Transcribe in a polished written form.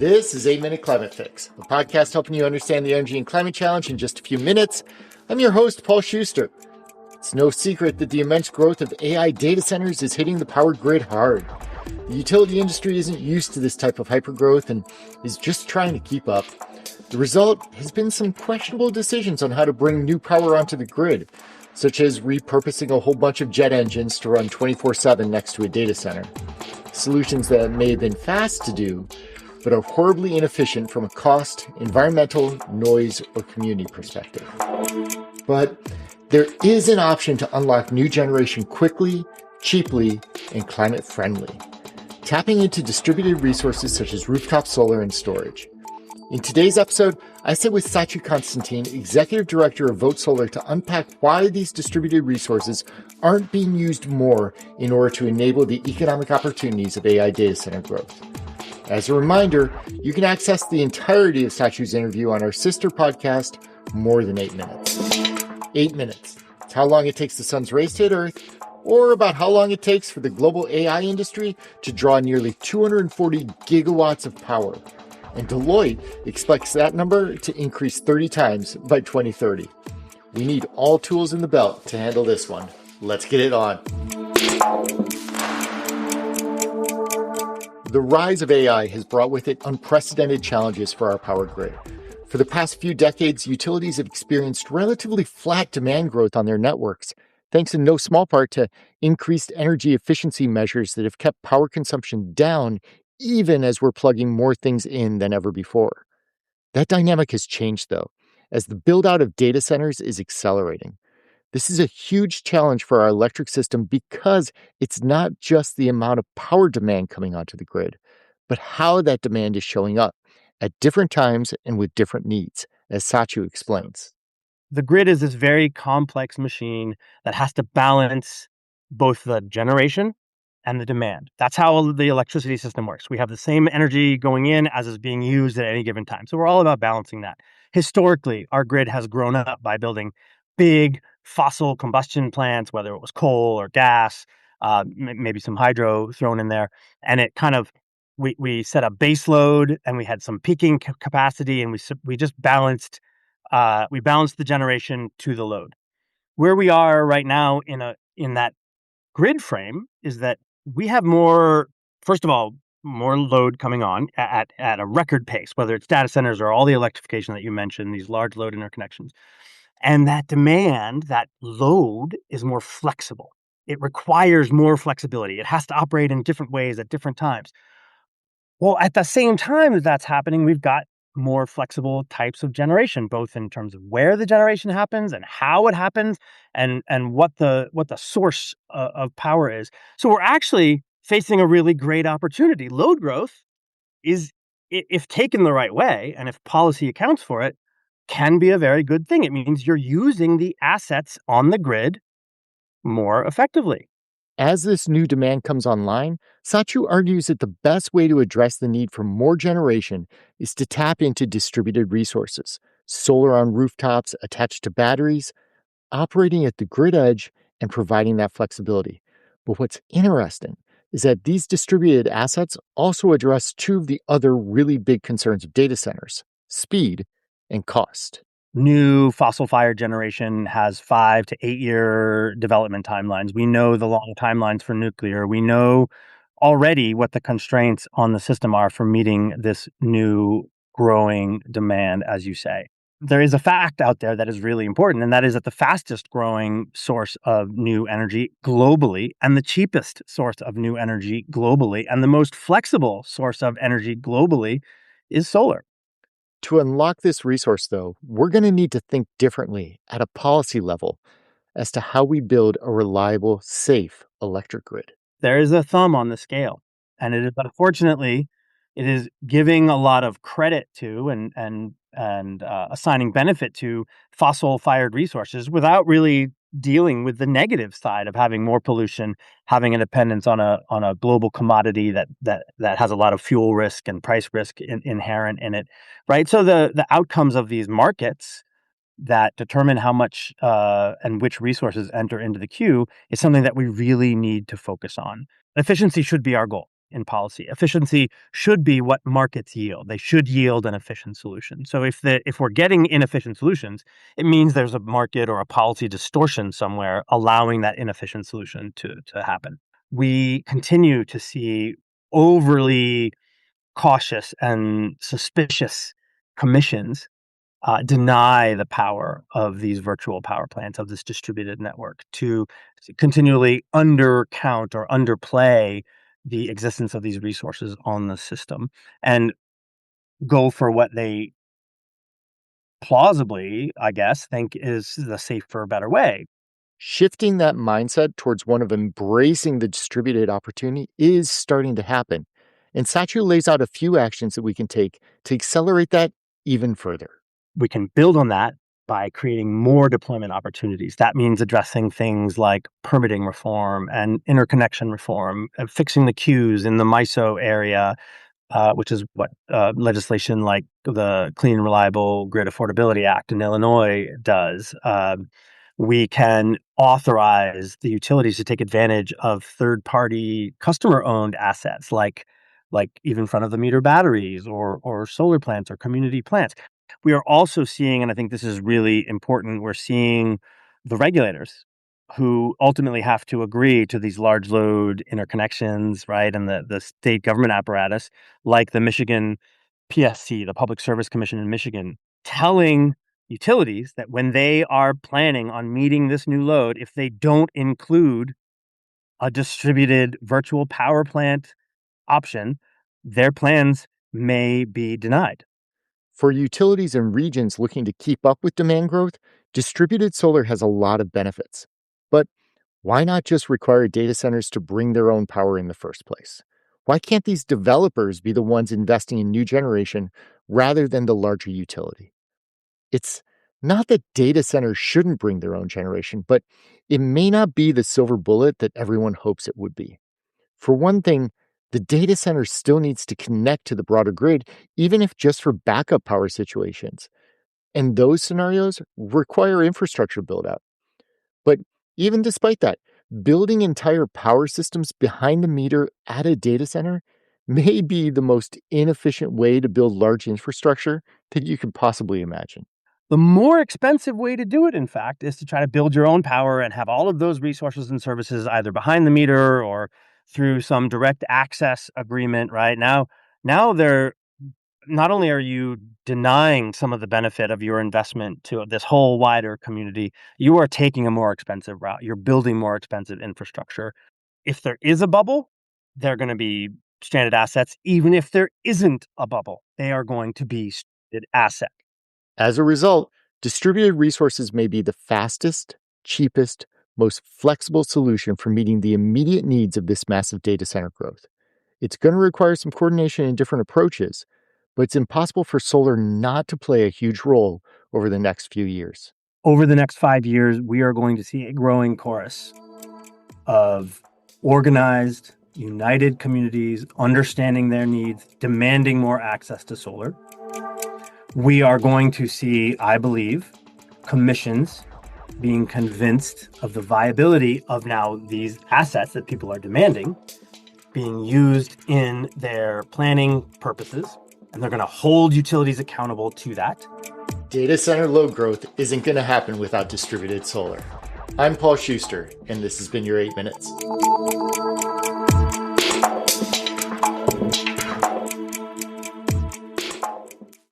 This is 8 Minute Climate Fix, a podcast helping you understand the energy and climate challenge in just a few minutes. I'm your host, Paul Schuster. It's no secret that the immense growth of AI data centers is hitting the power grid hard. The utility industry isn't used to this type of hypergrowth and is just trying to keep up. The result has been some questionable decisions on how to bring new power onto the grid, such as repurposing a whole bunch of jet engines to run 24/7 next to a data center. Solutions that may have been fast to do, but are horribly inefficient from a cost, environmental, noise, or community perspective. But there is an option to unlock new generation quickly, cheaply, and climate-friendly, tapping into distributed resources such as rooftop solar and storage. In today's episode, I sit with Sachu Constantine, Executive Director of Vote Solar, to unpack why these distributed resources aren't being used more in order to enable the economic opportunities of AI data center growth. As a reminder, you can access the entirety of Sachu's interview on our sister podcast, More Than 8 Minutes. 8 minutes. It's how long it takes the sun's rays to hit Earth, or about how long it takes for the global AI industry to draw nearly 240 gigawatts of power. And Deloitte expects that number to increase 30 times by 2030. We need all tools in the belt to handle this one. Let's get it on. The rise of AI has brought with it unprecedented challenges for our power grid. For the past few decades, utilities have experienced relatively flat demand growth on their networks, thanks in no small part to increased energy efficiency measures that have kept power consumption down even as we're plugging more things in than ever before. That dynamic has changed, though, as the build-out of data centers is accelerating. This is a huge challenge for our electric system because it's not just the amount of power demand coming onto the grid, but how that demand is showing up at different times and with different needs, as Sachu explains. The grid is this very complex machine that has to balance both the generation and the demand. That's how the electricity system works. We have the same energy going in as is being used at any given time. So we're all about balancing that. Historically, our grid has grown up by building big fossil combustion plants, whether it was coal or gas, maybe some hydro thrown in there. And it kind of, we set a base load and we had some peaking capacity, and we just balanced the generation to the load. Where we are right now in that grid frame is that we have first of all, more load coming on at a record pace, whether it's data centers or all the electrification that you mentioned, these large load interconnections. And that demand, that load, is more flexible. It requires more flexibility. It has to operate in different ways at different times. Well, at the same time that that's happening, we've got more flexible types of generation, both in terms of where the generation happens and how it happens, and what the source of power is. So we're actually facing a really great opportunity. Load growth is, if taken the right way and if policy accounts for it, can be a very good thing. It means you're using the assets on the grid more effectively. As this new demand comes online, Sachu argues that the best way to address the need for more generation is to tap into distributed resources, solar on rooftops attached to batteries, operating at the grid edge, and providing that flexibility. But what's interesting is that these distributed assets also address two of the other really big concerns of data centers: speed and cost. New fossil-fired generation has 5 to 8 year development timelines. We know the long timelines for nuclear. We know already what the constraints on the system are for meeting this new growing demand, as you say. There is a fact out there that is really important, and that is that the fastest growing source of new energy globally, and the cheapest source of new energy globally, and the most flexible source of energy globally is solar. To unlock this resource, though, we're going to need to think differently at a policy level as to how we build a reliable, safe electric grid. There is a thumb on the scale, and it is, unfortunately, it is giving a lot of credit to and assigning benefit to fossil-fired resources without really dealing with the negative side of having more pollution, having a dependence on a global commodity that has a lot of fuel risk and price risk inherent in it, right? So the outcomes of these markets that determine how much and which resources enter into the queue is something that we really need to focus on. Efficiency should be our goal. in policy. Efficiency should be what markets yield. They should yield an efficient solution. So if we're getting inefficient solutions, it means there's a market or a policy distortion somewhere allowing that inefficient solution to happen. We continue to see overly cautious and suspicious commissions deny the power of these virtual power plants, of this distributed network, to continually undercount or underplay the existence of these resources on the system and go for what they plausibly, I guess, think is the safer, better way. Shifting that mindset towards one of embracing the distributed opportunity is starting to happen. And Sachu lays out a few actions that we can take to accelerate that even further. We can build on that by creating more deployment opportunities. That means addressing things like permitting reform and interconnection reform, fixing the queues in the MISO area, which is what legislation like the Clean and Reliable Grid Affordability Act in Illinois does. We can authorize the utilities to take advantage of third-party customer-owned assets like even front-of-the-meter batteries or solar plants or community plants. We are also seeing, and I think this is really important, we're seeing the regulators who ultimately have to agree to these large load interconnections, right? And the state government apparatus, like the Michigan PSC, the Public Service Commission in Michigan, telling utilities that when they are planning on meeting this new load, if they don't include a distributed virtual power plant option, their plans may be denied. For utilities and regions looking to keep up with demand growth, distributed solar has a lot of benefits. But why not just require data centers to bring their own power in the first place? Why can't these developers be the ones investing in new generation rather than the larger utility? It's not that data centers shouldn't bring their own generation, but it may not be the silver bullet that everyone hopes it would be. For one thing, the data center still needs to connect to the broader grid, even if just for backup power situations. And those scenarios require infrastructure build out. But even despite that, building entire power systems behind the meter at a data center may be the most inefficient way to build large infrastructure that you could possibly imagine. The more expensive way to do it, in fact, is to try to build your own power and have all of those resources and services either behind the meter or through some direct access agreement, right? Now they're not only are you denying some of the benefit of your investment to this whole wider community, you are taking a more expensive route. You're building more expensive infrastructure. If there is a bubble, they're going to be stranded assets. Even if there isn't a bubble, they are going to be stranded assets. As a result, distributed resources may be the fastest, cheapest, most flexible solution for meeting the immediate needs of this massive data center growth. It's going to require some coordination and different approaches, but it's impossible for solar not to play a huge role over the next few years. Over the next 5 years, we are going to see a growing chorus of organized, united communities understanding their needs, demanding more access to solar. We are going to see, I believe, commissions being convinced of the viability of now these assets that people are demanding being used in their planning purposes, and they're going to hold utilities accountable to that. Data center load growth isn't going to happen without distributed solar. I'm Paul Schuster, and this has been your 8 Minutes.